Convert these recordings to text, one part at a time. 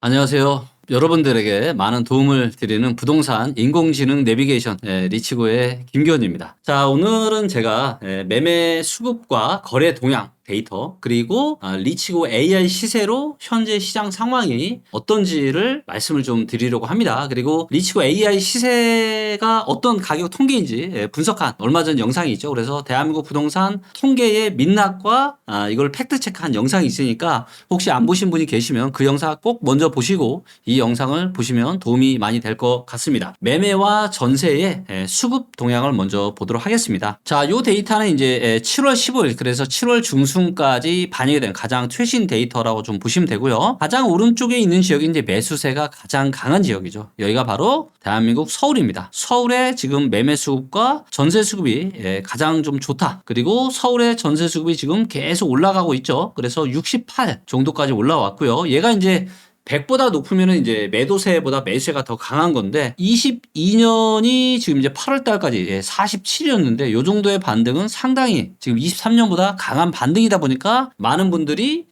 안녕하세요. 여러분들에게 많은 도움을 드리는 부동산 인공지능 내비게이션 리치고의 김기원입니다. 자, 오늘은 제가 매매 수급과 거래 동향 데이터 그리고 리치고 AI 시세로 현재 시장 상황이 어떤지를 말씀을 좀 드리려고 합니다. 그리고 리치고 AI 시세가 어떤 가격 통계인지 분석한 얼마 전 영상이 있죠. 그래서 대한민국 부동산 통계의 민낯과 이걸 팩트 체크한 영상이 있으니까 혹시 안 보신 분이 계시면 그 영상 꼭 먼저 보시고 이 영상을 보시면 도움이 많이 될 것 같습니다. 매매와 전세의 수급 동향을 먼저 보도록 하겠습니다. 자, 이 데이터는 이제 7월 15일 그래서 7월 중순까지 반영이 된 가장 최신 데이터라고 좀 보시면 되고요. 가장 오른쪽에 있는 지역이 이제 매수세가 가장 강한 지역이죠. 여기가 바로 대한민국 서울입니다. 서울의 지금 매매 수급과 전세 수급이 가장 좀 좋다. 그리고 서울의 전세 수급이 지금 계속 올라가고 있죠. 그래서 68 정도까지 올라왔고요. 얘가 이제 100보다 높으면은 이제 매도세보다 매수세가 더 강한 건데 22년이 지금 이제 8월 달까지 47이었는데 요 정도의 반등은 상당히 지금 23년보다 강한 반등이다 보니까 많은 분들이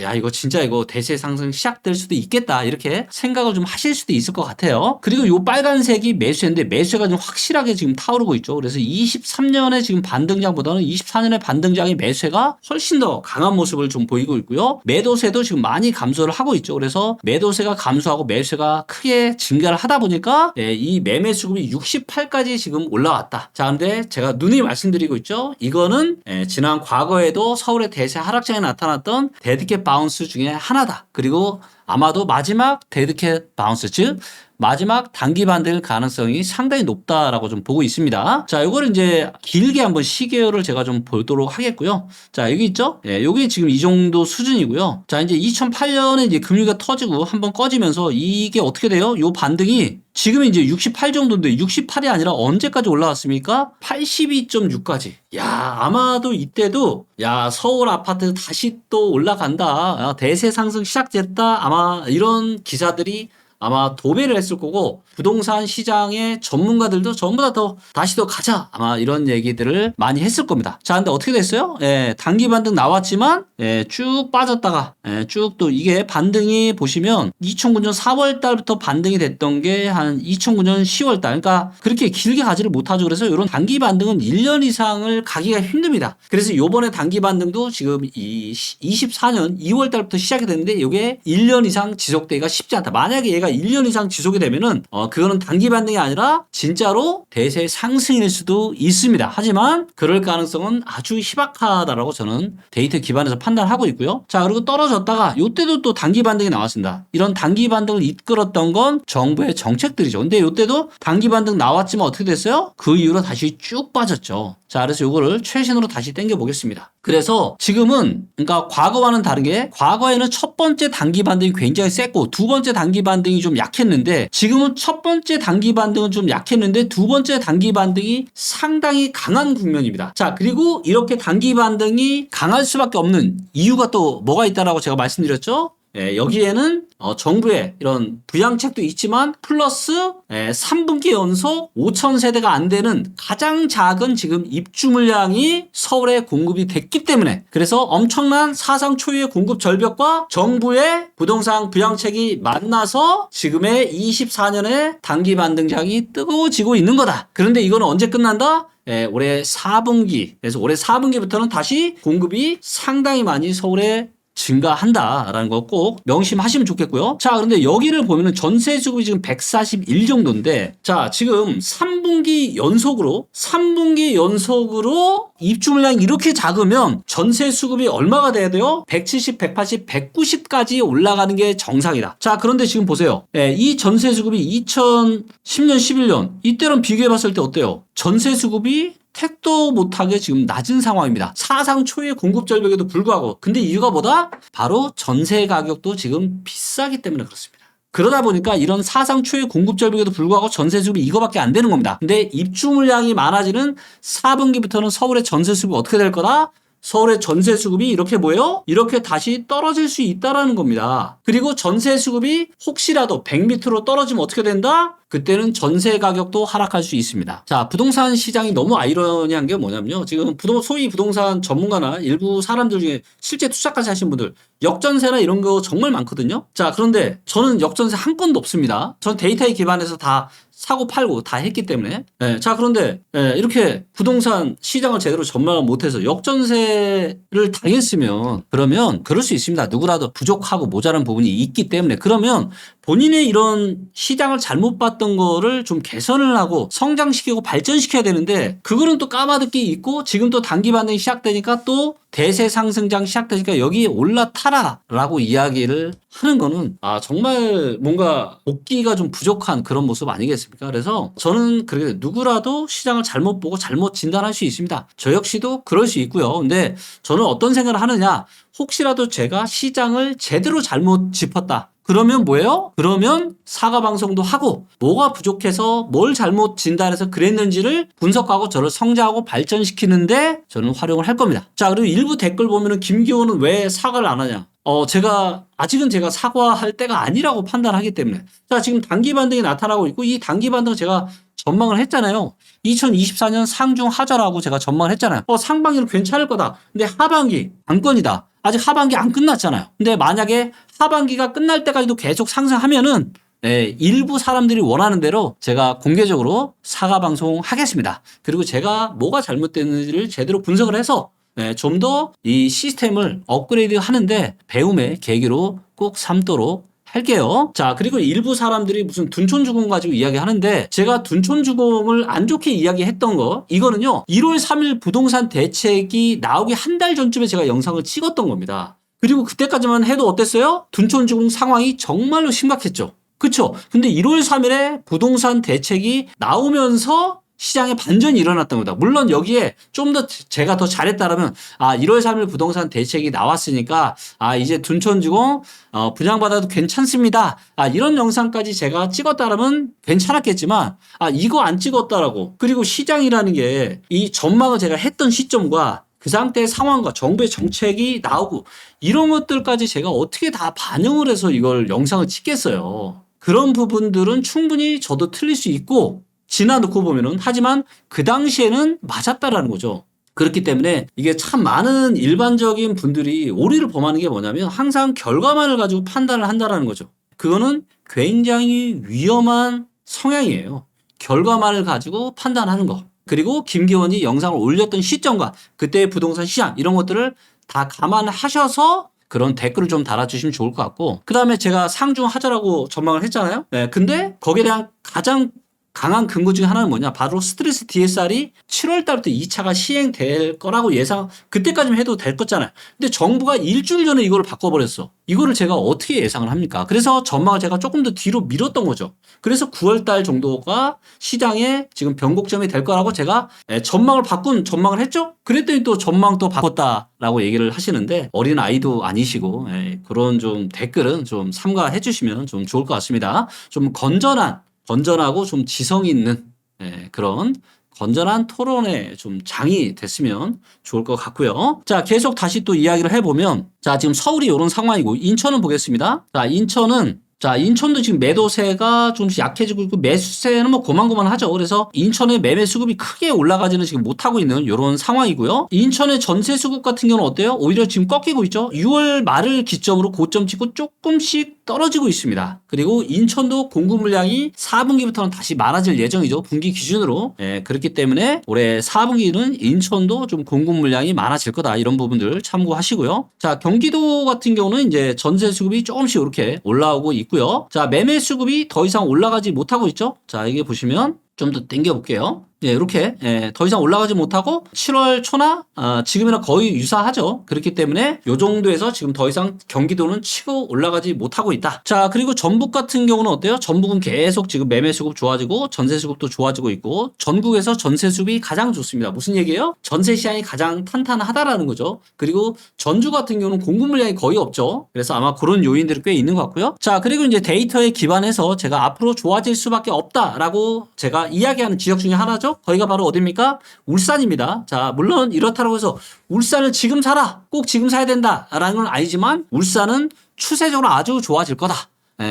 야 이거 진짜 이거 대세 상승 시작될 수도 있겠다 이렇게 생각을 좀 하실 수도 있을 것 같아요. 그리고 요 빨간색이 매수세인데 매수세가 좀 확실하게 지금 타오르고 있죠. 그래서 23년의 지금 반등장보다는 24년의 반등장이 매수세가 훨씬 더 강한 모습을 좀 보이고 있고요. 매도세도 지금 많이 감소를 하고 있죠. 그래서 매도세가 감소하고 매수세가 크게 증가를 하다 보니까 이 매매 수급이 68까지 지금 올라왔다. 자, 근데 제가 누누이 말씀드리고 있죠. 이거는 지난 과거에도 서울의 대세 하락장에 나타났던 데드캣 바운스 중에 하나다. 그리고 아마도 마지막 데드캣 바운스 즉 마지막 단기 반등일 가능성이 상당히 높다라고 좀 보고 있습니다. 자, 요거를 이제 길게 한번 시계열을 제가 좀 보도록 하겠고요. 자, 여기 있죠? 요게 지금 이 정도 수준이고요. 자, 이제 2008년에 이제 금리가 터지고 한번 꺼지면서 이게 어떻게 돼요? 요 반등이 지금 이제 68 정도인데 68이 아니라 언제까지 올라왔습니까? 82.6까지. 야, 아마도 이때도 서울 아파트 다시 또 올라간다. 대세 상승 시작됐다. 아마 이런 기사들이 아마 도배를 했을 거고 부동산 시장의 전문가들도 전부 다 다시 더 가자 아마 이런 얘기들을 많이 했을 겁니다. 자, 근데 어떻게 됐어요? 단기 반등 나왔지만 쭉 빠졌다가 쭉 또 이게 반등이 보시면 2009년 4월 달부터 반등이 됐던 게 한 2009년 10월 달 그러니까 그렇게 길게 가지를 못하죠. 그래서 이런 단기 반등은 1년 이상을 가기가 힘듭니다. 그래서 요번에 단기 반등도 지금 24년 2월 달부터 시작이 됐는데 이게 1년 이상 지속되기가 쉽지 않다. 만약에 얘가 1년 이상 지속이 되면은 그거는 단기 반등이 아니라 진짜로 대세 상승일 수도 있습니다. 하지만 그럴 가능성은 아주 희박하다라고 저는 데이터 기반에서 판단하고 있고요. 자, 그리고 떨어졌다가 이때도 또 단기 반등이 나왔습니다. 이런 단기 반등을 이끌었던 건 정부의 정책들이죠. 근데 이때도 단기 반등 나왔지만 어떻게 됐어요? 그 이후로 다시 쭉 빠졌죠. 자, 그래서 이거를 최신으로 다시 당겨 보겠습니다. 그래서 지금은 그러니까 과거와는 다르게 과거에는 첫 번째 단기 반등이 굉장히 셌고 두 번째 단기 반등이 좀 약했는데 지금은 첫 번째 단기 반등은 좀 약했는데 두 번째 단기 반등이 상당히 강한 국면입니다. 자, 그리고 이렇게 단기 반등이 강할 수밖에 없는 이유가 또 뭐가 있다라고 제가 말씀드렸죠? 여기에는 정부의 이런 부양책도 있지만 플러스 3분기 연속 5천 세대가 안 되는 가장 작은 지금 입주 물량이 서울에 공급이 됐기 때문에 그래서 엄청난 사상 초유의 공급 절벽과 정부의 부동산 부양책이 만나서 지금의 24년의 단기 반등장이 뜨거워지고 있는 거다. 그런데 이거는 언제 끝난다? 올해 4분기 그래서 올해 4분기부터는 다시 공급이 상당히 많이 서울에 증가한다라는 거 꼭 명심하시면 좋겠고요. 자, 그런데 여기를 보면은 전세 수급이 지금 141 정도인데 자, 지금 3분기 연속으로 입주 물량이 이렇게 작으면 전세 수급이 얼마가 돼야 돼요? 170, 180, 190까지 올라가는 게 정상이다. 자, 그런데 지금 보세요. 이 전세 수급이 2010년, 11년 이때랑 비교해 봤을 때 어때요? 전세 수급이 택도 못하게 지금 낮은 상황입니다. 사상 초유의 공급 절벽에도 불구하고. 근데 이유가 뭐다? 바로 전세 가격도 지금 비싸기 때문에 그렇습니다. 그러다 보니까 이런 사상 초유의 공급 절벽에도 불구하고 전세 수급이 이거밖에 안 되는 겁니다. 근데 입주 물량이 많아지는 4분기부터는 서울의 전세 수급이 어떻게 될 거다? 서울의 전세 수급이 이렇게 뭐예요? 이렇게 다시 떨어질 수 있다라는 겁니다. 그리고 전세 수급이 혹시라도 100m로 떨어지면 어떻게 된다? 그때는 전세 가격도 하락할 수 있습니다. 자, 부동산 시장이 너무 아이러니한 게 뭐냐면요. 지금 소위 부동산 전문가나 일부 사람들 중에 실제 투자까지 하신 분들 역전세나 이런 거 정말 많거든요. 자, 그런데 저는 역전세 한 건도 없습니다. 전 데이터에 기반해서 다 사고 팔고 다 했기 때문에. 네, 자, 그런데 이렇게 부동산 시장을 제대로 전망을 못해서 역전세를 당했으면 그러면 그럴 수 있습니다. 누구라도 부족하고 모자란 부분이 있기 때문에 그러면 본인의 이런 시장을 잘못 봤던 거를 좀 개선을 하고 성장시키고 발전시켜야 되는데 그거는 또 까마득히 있고 지금 또 단기 반등이 시작되니까 또 대세 상승장 시작되니까 여기 올라타라라고 이야기를 하는 거는 정말 뭔가 복기가 좀 부족한 그런 모습 아니겠습니까? 그래서 저는 그렇게 누구라도 시장을 잘못 보고 잘못 진단할 수 있습니다. 저 역시도 그럴 수 있고요. 근데 저는 어떤 생각을 하느냐? 혹시라도 제가 시장을 제대로 잘못 짚었다. 그러면 뭐예요? 그러면 사과 방송도 하고 뭐가 부족해서 뭘 잘못 진단해서 그랬는지를 분석하고 저를 성장하고 발전시키는데 저는 활용을 할 겁니다. 자, 그리고 일부 댓글 보면은 김기호는 왜 사과를 안 하냐? 아직은 제가 사과할 때가 아니라고 판단하기 때문에. 자, 지금 단기 반등이 나타나고 있고 이 단기 반등 제가 전망을 했잖아요. 2024년 상중 하저라고 제가 전망을 했잖아요. 상반기는 괜찮을 거다. 근데 하반기 관건이다. 아직 하반기 안 끝났잖아요. 근데 만약에 하반기가 끝날 때까지도 계속 상승하면은 일부 사람들이 원하는 대로 제가 공개적으로 사과 방송 하겠습니다. 그리고 제가 뭐가 잘못됐는지를 제대로 분석을 해서 좀 더 이 시스템을 업그레이드 하는데 배움의 계기로 꼭 삼도록 할게요. 자, 그리고 일부 사람들이 무슨 둔촌주공 가지고 이야기하는데 제가 둔촌주공을 안 좋게 이야기했던 거 이거는요. 1월 3일 부동산 대책이 나오기 한 달 전쯤에 제가 영상을 찍었던 겁니다. 그리고 그때까지만 해도 어땠어요? 둔촌주공 상황이 정말로 심각했죠. 그렇죠? 근데 1월 3일에 부동산 대책이 나오면서 시장에 반전이 일어났던 거다. 물론 여기에 좀 더 제가 더 잘했다라면 1월 3일 부동산 대책이 나왔으니까 이제 둔촌주공 분양받아도 괜찮습니다. 이런 영상까지 제가 찍었다라면 괜찮았겠지만 이거 안 찍었다라고. 그리고 시장이라는 게 이 전망을 제가 했던 시점과 그 상태의 상황과 정부의 정책이 나오고 이런 것들까지 제가 어떻게 다 반영을 해서 이걸 영상을 찍겠어요. 그런 부분들은 충분히 저도 틀릴 수 있고 지나놓고 보면은 하지만 그 당시에는 맞았다라는 거죠. 그렇기 때문에 이게 참 많은 일반적인 분들이 오류를 범하는 게 뭐냐면 항상 결과만을 가지고 판단을 한다라는 거죠. 그거는 굉장히 위험한 성향이에요. 결과만을 가지고 판단하는 거. 그리고 김기원이 영상을 올렸던 시점과 그때의 부동산 시장 이런 것들을 다 감안하셔서 그런 댓글을 좀 달아주시면 좋을 것 같고 그 다음에 제가 상중하자라고 전망을 했잖아요. 근데 거기에 대한 가장 강한 근거 중에 하나는 뭐냐? 바로 스트레스 DSR이 7월 달부터 2차가 시행될 거라고 그때까지만 해도 될 거잖아요. 근데 정부가 일주일 전에 이걸 바꿔버렸어. 이거를 제가 어떻게 예상을 합니까? 그래서 전망을 제가 조금 더 뒤로 미뤘던 거죠. 그래서 9월 달 정도가 시장에 지금 변곡점이 될 거라고 제가 전망을 했죠? 그랬더니 또 전망 또 바꿨다라고 얘기를 하시는데 어린 아이도 아니시고 그런 좀 댓글은 좀 삼가해 주시면 좀 좋을 것 같습니다. 좀 건전하고 좀 지성 있는 그런 건전한 토론의 좀 장이 됐으면 좋을 것 같고요. 자, 계속 다시 또 이야기를 해보면 자, 지금 서울이 이런 상황이고 인천은 보겠습니다. 인천도 지금 매도세가 좀씩 약해지고 있고 매수세는 뭐 고만고만하죠. 그래서 인천의 매매 수급이 크게 올라가지는 지금 못하고 있는 이런 상황이고요. 인천의 전세 수급 같은 경우는 어때요? 오히려 지금 꺾이고 있죠. 6월 말을 기점으로 고점 찍고 조금씩 떨어지고 있습니다. 그리고 인천도 공급 물량이 4분기부터는 다시 많아질 예정이죠. 분기 기준으로. 그렇기 때문에 올해 4분기는 인천도 좀 공급 물량이 많아질 거다. 이런 부분들 참고하시고요. 자, 경기도 같은 경우는 이제 전세 수급이 조금씩 이렇게 올라오고 있고요. 자, 매매 수급이 더 이상 올라가지 못하고 있죠. 자, 이게 보시면 좀 더 당겨 볼게요. 이렇게 더 이상 올라가지 못하고 7월 초나 지금이랑 거의 유사하죠. 그렇기 때문에 이 정도에서 지금 더 이상 경기도는 치고 올라가지 못하고 있다. 자, 그리고 전북 같은 경우는 어때요? 전북은 계속 지금 매매 수급 좋아지고 전세 수급도 좋아지고 있고 전국에서 전세 수급이 가장 좋습니다. 무슨 얘기예요? 전세 시장이 가장 탄탄하다라는 거죠. 그리고 전주 같은 경우는 공급 물량이 거의 없죠. 그래서 아마 그런 요인들이 꽤 있는 것 같고요. 자, 그리고 이제 데이터에 기반해서 제가 앞으로 좋아질 수밖에 없다라고 제가 이야기하는 지역 중에 하나죠. 그렇죠? 거기가 바로 어디입니까? 울산입니다. 자, 물론 이렇다고 해서 울산을 지금 사라, 꼭 지금 사야 된다라는 건 아니지만 울산은 추세적으로 아주 좋아질 거다.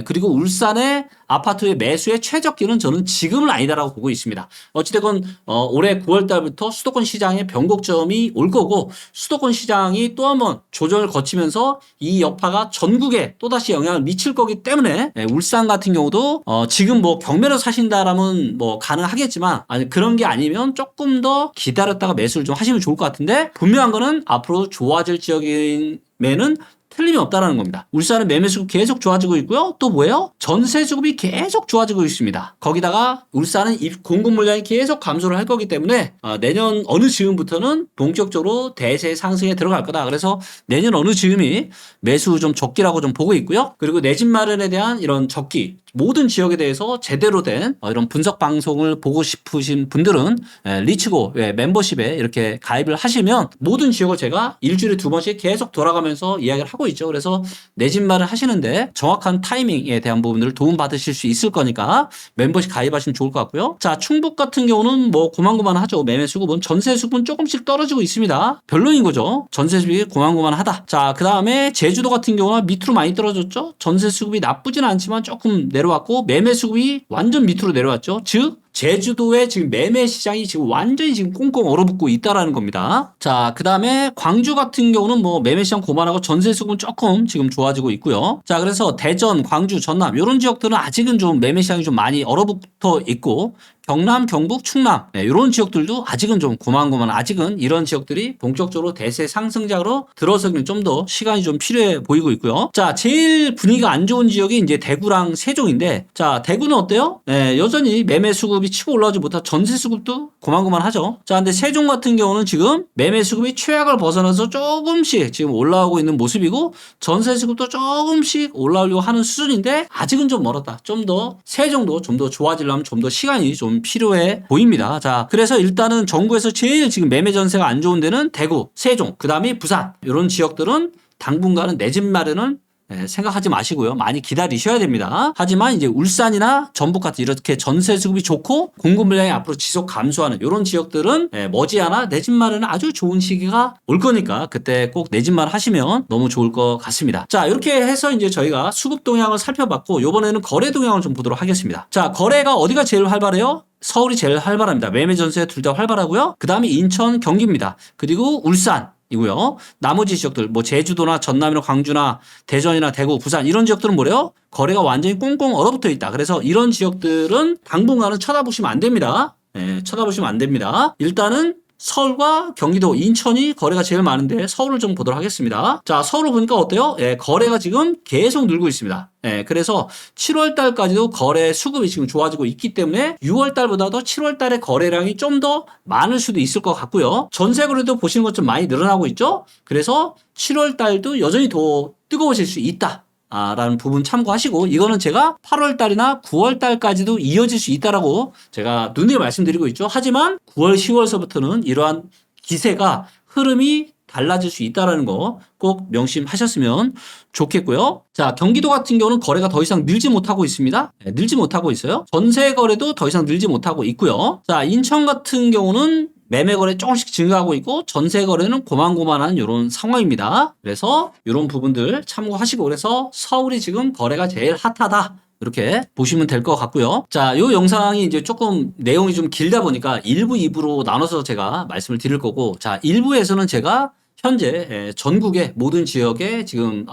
그리고 울산의 아파트의 매수의 최적기는 저는 지금은 아니다라고 보고 있습니다. 어찌됐건 올해 9월 달부터 수도권 시장에 변곡점이 올 거고 수도권 시장이 또 한번 조정을 거치면서 이 여파가 전국에 또다시 영향을 미칠 거기 때문에 울산 같은 경우도 지금 뭐 경매로 사신다라면 뭐 가능하겠지만 아니 그런 게 아니면 조금 더 기다렸다가 매수를 좀 하시면 좋을 것 같은데 분명한 거는 앞으로 좋아질 지역인 매는 틀림이 없다라는 겁니다. 울산은 매매 수급 계속 좋아지고 있고요. 또 뭐예요? 전세 수급이 계속 좋아지고 있습니다. 거기다가 울산은 공급 물량이 계속 감소를 할 거기 때문에 내년 어느 즈음부터는 본격적으로 대세 상승에 들어갈 거다. 그래서 내년 어느 즈음이 매수 좀 적기라고 좀 보고 있고요. 그리고 내 집 마련에 대한 이런 적기 모든 지역에 대해서 제대로 된 이런 분석 방송을 보고 싶으신 분들은 리치고 멤버십에 이렇게 가입을 하시면 모든 지역을 제가 일주일에 2번씩 계속 돌아가면서 이야기를 하고 있죠. 그래서 내 집 마련 하시는데 정확한 타이밍에 대한 부분들을 도움 받으실 수 있을 거니까 멤버십 가입하시면 좋을 것 같고요. 자, 충북 같은 경우는 뭐 고만고만하죠. 매매 수급은 전세 수급은 조금씩 떨어지고 있습니다. 별로인 거죠. 전세 수급이 고만고만하다. 자, 그 다음에 제주도 같은 경우는 밑으로 많이 떨어졌죠. 전세 수급이 나쁘진 않지만 조금 내려왔고 매매 수급이 완전 밑으로 내려왔죠. 즉 제주도의 지금 매매 시장이 지금 완전히 지금 꽁꽁 얼어붙고 있다라는 겁니다. 자, 그 다음에 광주 같은 경우는 뭐 매매 시장 고만하고 전세 수급은 조금 지금 좋아지고 있고요. 자, 그래서 대전, 광주, 전남 이런 지역들은 아직은 좀 매매 시장이 좀 많이 얼어붙어 있고 경남, 경북, 충남 이런 지역들도 아직은 좀 고만고만 아직은 이런 지역들이 본격적으로 대세 상승작으로 들어서기는 좀 더 시간이 좀 필요해 보이고 있고요. 자, 제일 분위기가 안 좋은 지역이 이제 대구랑 세종인데 자, 대구는 어때요? 여전히 매매 수급이 치고 올라오지 못한 전세 수급도 고만고만하죠. 자, 근데 세종 같은 경우는 지금 매매 수급이 최악을 벗어나서 조금씩 지금 올라오고 있는 모습이고 전세 수급도 조금씩 올라오려고 하는 수준인데 아직은 좀 멀었다. 좀 더 세종도 좀 더 좋아지려면 좀 더 시간이 좀 필요해 보입니다. 자, 그래서 일단은 전국에서 제일 지금 매매 전세가 안 좋은 데는 대구, 세종, 그 다음에 부산 이런 지역들은 당분간은 내 집 마련은 생각하지 마시고요. 많이 기다리셔야 됩니다. 하지만 이제 울산이나 전북 같은 이렇게 전세 수급이 좋고 공급 물량이 앞으로 지속 감소하는 이런 지역들은 머지않아 내 집 마련은 아주 좋은 시기가 올 거니까 그때 꼭 내 집 마련 하시면 너무 좋을 것 같습니다. 자, 이렇게 해서 이제 저희가 수급 동향을 살펴봤고 이번에는 거래 동향을 좀 보도록 하겠습니다. 자, 거래가 어디가 제일 활발해요? 서울이 제일 활발합니다. 매매 전세 둘 다 활발하고요. 그 다음에 인천, 경기입니다. 그리고 울산 이고요. 나머지 지역들 뭐 제주도나 전남이나 광주나 대전이나 대구, 부산 이런 지역들은 뭐래요? 거래가 완전히 꽁꽁 얼어붙어 있다. 그래서 이런 지역들은 당분간은 쳐다보시면 안 됩니다. 쳐다보시면 안 됩니다. 일단은 서울과 경기도, 인천이 거래가 제일 많은데 서울을 좀 보도록 하겠습니다. 자, 서울을 보니까 어때요? 거래가 지금 계속 늘고 있습니다. 그래서 7월 달까지도 거래 수급이 지금 좋아지고 있기 때문에 6월 달보다도 7월 달의 거래량이 좀 더 많을 수도 있을 것 같고요. 전세 거래도 보시는 것좀 많이 늘어나고 있죠? 그래서 7월 달도 여전히 더 뜨거워질 수 있다. 라는 부분 참고하시고 이거는 제가 8월 달이나 9월 달까지도 이어질 수 있다라고 제가 눈에 말씀드리고 있죠. 하지만 9월, 10월서부터는 이러한 기세가 흐름이 달라질 수 있다라는 거 꼭 명심하셨으면 좋겠고요. 자, 경기도 같은 경우는 거래가 더 이상 늘지 못하고 있습니다. 늘지 못하고 있어요. 전세 거래도 더 이상 늘지 못하고 있고요. 자, 인천 같은 경우는 매매 거래 조금씩 증가하고 있고 전세 거래는 고만고만한 이런 상황입니다. 그래서 이런 부분들 참고하시고 그래서 서울이 지금 거래가 제일 핫하다. 이렇게 보시면 될 것 같고요. 자, 이 영상이 이제 조금 내용이 좀 길다 보니까 1부, 2부로 나눠서 제가 말씀을 드릴 거고 자, 1부에서는 제가 현재 전국의 모든 지역에 지금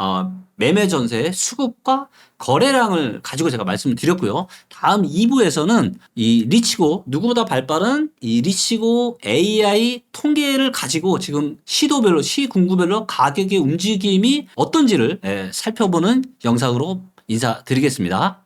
매매 전세 수급과 거래량을 가지고 제가 말씀을 드렸고요. 다음 2부에서는 이 리치고 누구보다 발빠른 이 리치고 AI 통계를 가지고 지금 시도별로 시군구별로 가격의 움직임이 어떤지를 살펴보는 영상으로 인사드리겠습니다.